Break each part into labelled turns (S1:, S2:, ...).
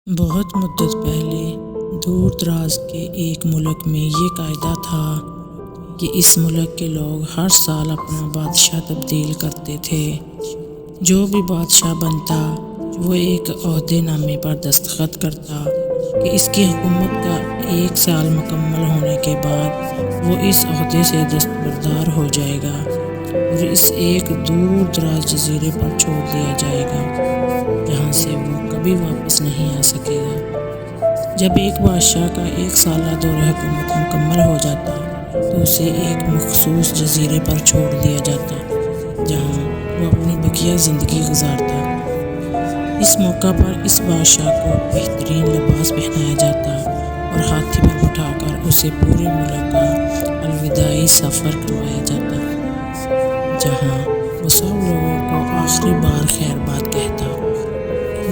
S1: بہت مدت پہلے دور دراز کے ایک ملک میں یہ قاعدہ تھا کہ اس ملک کے لوگ ہر سال اپنا بادشاہ تبدیل کرتے تھے۔ جو بھی بادشاہ بنتا وہ ایک عہدے نامے پر دستخط کرتا کہ اس کی حکومت کا 1 سال مکمل ہونے کے بعد وہ اس عہدے سے دستبردار ہو جائے گا اور اس ایک دور دراز جزیرے پر چھوڑ دیا جائے گا جہاں سے وہ کبھی واپس نہیں آ سکے گا۔ جب ایک بادشاہ کا 1 سالہ دور حکومت مکمل ہو جاتا تو اسے ایک مخصوص جزیرے پر چھوڑ دیا جاتا جہاں وہ اپنی بقیہ زندگی گزارتا۔ اس موقع پر اس بادشاہ کو بہترین لباس پہنایا جاتا اور ہاتھی پر بٹھا کر اسے پورے ملک کا الوداعی سفر کروایا جاتا جہاں وہ سب لوگوں کو آخری بار خیر بات کہتا۔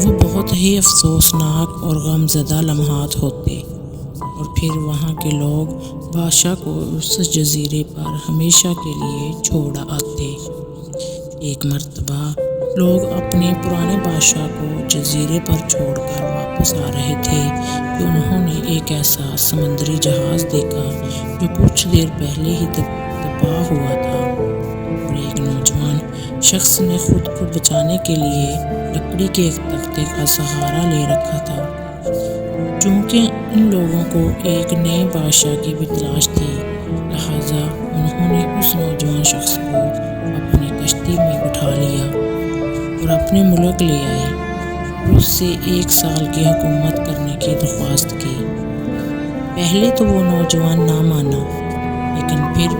S1: وہ بہت ہی افسوسناک اور غم زدہ لمحات ہوتے اور پھر وہاں کے لوگ بادشاہ کو اس جزیرے پر ہمیشہ کے لیے چھوڑ آتے۔ ایک مرتبہ لوگ اپنے پرانے بادشاہ کو جزیرے پر چھوڑ کر واپس آ رہے تھے کہ انہوں نے ایک ایسا سمندری جہاز دیکھا جو کچھ دیر پہلے ہی تباہ ہوا تھا اور ایک نوجوان شخص نے خود کو بچانے کے لیے لکڑی کے ایک تختے کا سہارا لے رکھا تھا۔ چونکہ ان لوگوں کو ایک نئے بادشاہ کی بھی تلاش تھی، لہٰذا انہوں نے اس نوجوان شخص کو اپنی کشتی میں بٹھا لیا اور اپنے ملک لے آئے اور اس سے 1 سال کی حکومت کرنے کی درخواست کی۔ پہلے تو وہ نوجوان نہ مانا، لیکن پھر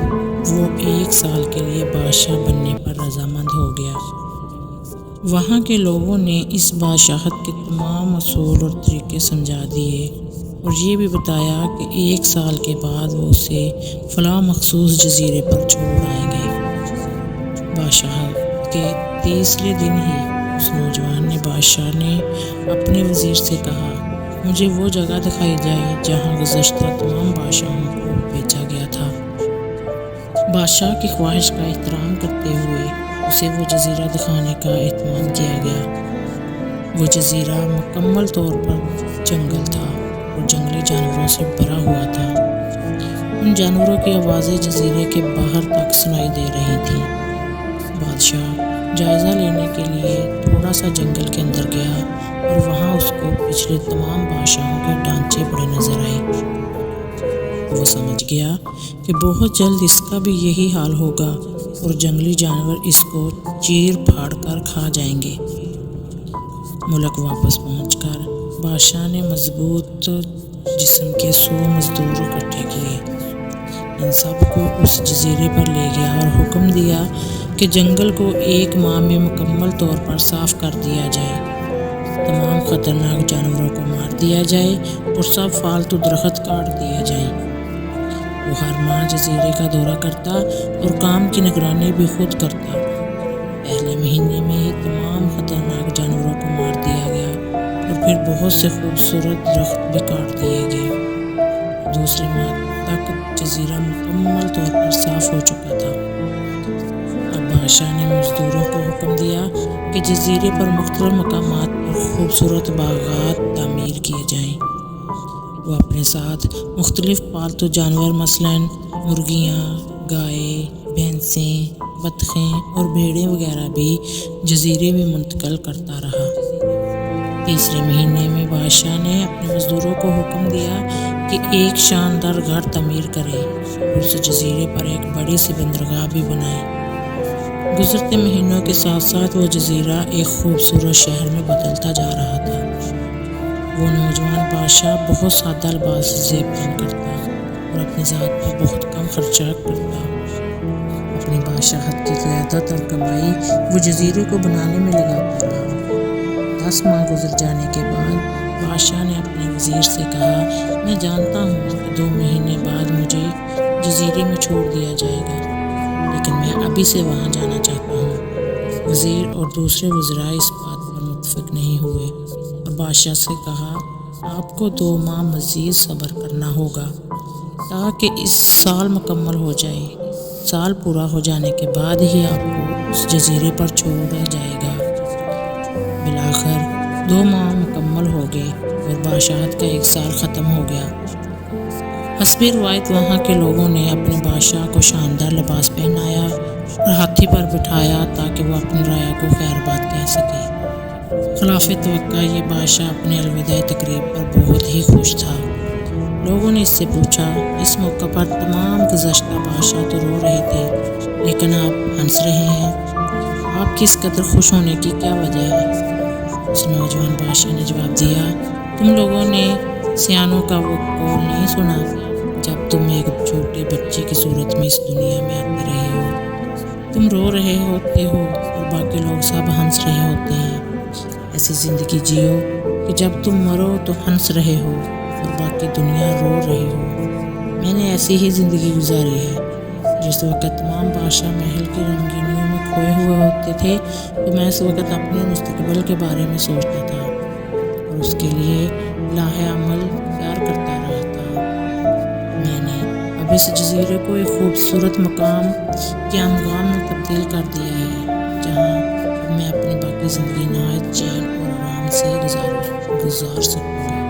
S1: وہ 1 سال کے لیے بادشاہ بننے پر رضامند ہو گیا۔ وہاں کے لوگوں نے اس بادشاہت کے تمام اصول اور طریقے سمجھا دیے اور یہ بھی بتایا کہ 1 سال کے بعد وہ اسے فلاں مخصوص جزیرے پر چھوڑ آئیں گے۔ بادشاہت کے 30ویں دن ہی اس نوجوان بادشاہ نے اپنے وزیر سے کہا، مجھے وہ جگہ دکھائی جائے جہاں گزشتہ تمام بادشاہوں کو بھیجا گیا تھا۔ بادشاہ کی خواہش کا احترام کرتے ہوئے اسے وہ جزیرہ دکھانے کا اہتمام کیا گیا۔ وہ جزیرہ مکمل طور پر جنگل تھا اور جنگلی جانوروں سے بھرا ہوا تھا۔ ان جانوروں کی آوازیں جزیرے کے باہر تک سنائی دے رہی تھیں۔ بادشاہ جائزہ لینے کے لیے تھوڑا سا جنگل کے اندر گیا اور وہاں اس کو پچھلے تمام بادشاہوں کے ڈھانچے پڑے نظر آئے۔ وہ سمجھ گیا کہ بہت جلد اس کا بھی یہی حال ہوگا اور جنگلی جانور اس کو چیر پھاڑ کر کھا جائیں گے۔ ملک واپس پہنچ کر بادشاہ نے مضبوط جسم کے 100 مزدور اکٹھے کیے، ان سب کو اس جزیرے پر لے گیا اور حکم دیا کہ جنگل کو 1 ماہ میں مکمل طور پر صاف کر دیا جائے، تمام خطرناک جانوروں کو مار دیا جائے اور سب فالتو درخت کاٹ دیے جائیں۔ وہ ہر ماہ جزیرے کا دورہ کرتا اور کام کی نگرانی بھی خود کرتا۔ پہلے مہینے میں ہی تمام خطرناک جانوروں کو مار دیا گیا اور پھر بہت سے خوبصورت درخت بھی کاٹ دیے گئے۔ دوسرے ماہ تک جزیرہ مکمل طور پر صاف ہو چکا تھا۔ اب بادشاہ نے مزدوروں کو حکم دیا کہ جزیرے پر مختلف مقامات پر خوبصورت باغات تعمیر کیے جائیں۔ وہ اپنے ساتھ مختلف پالتو جانور مثلاً مرغیاں، گائے، بھینسیں، بطخیں اور بھیڑیں وغیرہ بھی جزیرے میں منتقل کرتا رہا۔ تیسرے مہینے میں بادشاہ نے اپنے مزدوروں کو حکم دیا کہ ایک شاندار گھر تعمیر کریں اور اس جزیرے پر ایک بڑی سی بندرگاہ بھی بنائیں۔ گزرتے مہینوں کے ساتھ ساتھ وہ جزیرہ ایک خوبصورت شہر میں بدلتا جا رہا تھا۔ وہ نوجوان بادشاہ بہت سادہ لباس زیب پہن کرتا اور اپنی ذات پر بہت کم خرچہ کرتا۔ اپنی بادشاہت کی زیادہ تر کمائی وہ جزیرے کو بنانے میں لگاتا رہا۔ 10 ماہ گزر جانے کے بعد بادشاہ نے اپنے وزیر سے کہا، میں جانتا ہوں کہ 2 مہینے بعد مجھے جزیرے میں چھوڑ دیا جائے گا، لیکن میں ابھی سے وہاں جانا چاہتا ہوں۔ وزیر اور دوسرے وزراء اس بات پر متفق نہیں ہوئے اور بادشاہ سے کہا، آپ کو 2 ماہ مزید صبر کرنا ہوگا تاکہ اس سال مکمل ہو جائے۔ سال پورا ہو جانے کے بعد ہی آپ کو اس جزیرے پر چھوڑا جائے گا۔ بالآخر 2 ماہ مکمل ہو گئے اور بادشاہت کا 1 سال ختم ہو گیا۔ حسب روایت وہاں کے لوگوں نے اپنے بادشاہ کو شاندار لباس پہنایا اور ہاتھی پر بٹھایا تاکہ وہ اپنی رعایا کو خیر بات کہہ سکے۔ خلاف توقع یہ بادشاہ اپنے الوداعی تقریب پر بہت ہی خوش تھا۔ لوگوں نے اس سے پوچھا، اس موقع پر تمام گزشتہ بادشاہ تو رو رہے تھے لیکن آپ ہنس رہے ہیں، آپ کی اس قدر خوش ہونے کی کیا وجہ ہے؟ اس نوجوان بادشاہ نے جواب دیا، تم لوگوں نے سیانوں کا وہ قول نہیں سنا، جب تم ایک چھوٹے بچے کی صورت میں اس دنیا میں آتے رہے ہو، تم رو رہے ہوتے ہو اور باقی لوگ سب ہنس رہے ہوتے ہیں۔ ایسی زندگی جیو کہ جب تم مرو تو ہنس رہے ہو اور باقی دنیا رو رہی ہو۔ میں نے ایسی ہی زندگی گزاری ہے۔ جس وقت تمام بادشاہ محل کی رنگینیوں میں کھوئے ہوئے ہوتے تھے تو میں اس وقت اپنے مستقبل کے بارے میں سوچتا تھا اور اس کے لیے لاہ عمل پیار کرتا رہا تھا۔ میں نے اب اس جزیرے کو ایک خوبصورت مقام کے انغام میں تبدیل کر دیا ہے، جہاں اب میں اپنی باقی زندگی نہایت چین اور آرام سے گزار سکوں گا۔